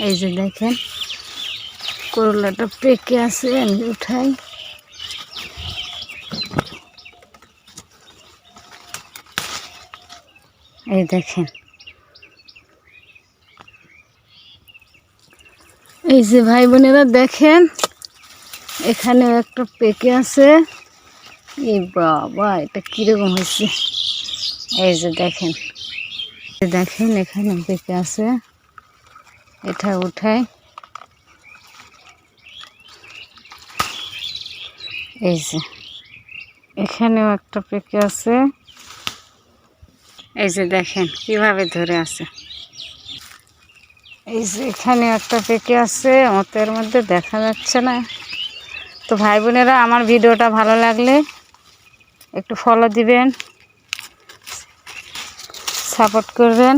এই যে দেখেন করলাটা পেকে আছে, আমি উঠাই। এই দেখেন, এই যে ভাই বোনেরা দেখেন, এখানেও একটা পেকে আছে। এই বাবা, এটা কিরকম হয়েছে! এই যে দেখেন, দেখেন এখানে পেকে আছে, এটা উঠাই। এই যে এখানেও একটা পেকে আছে, এই যে দেখেন কিভাবে ধরে আছে। এই যে এখানে একটা পেকে আছে, অতের মধ্যে দেখা যাচ্ছে না। তো ভাই বোনেরা, আমার ভিডিওটা ভালো লাগলে একটু ফলো দিবেন, সাপোর্ট করবেন।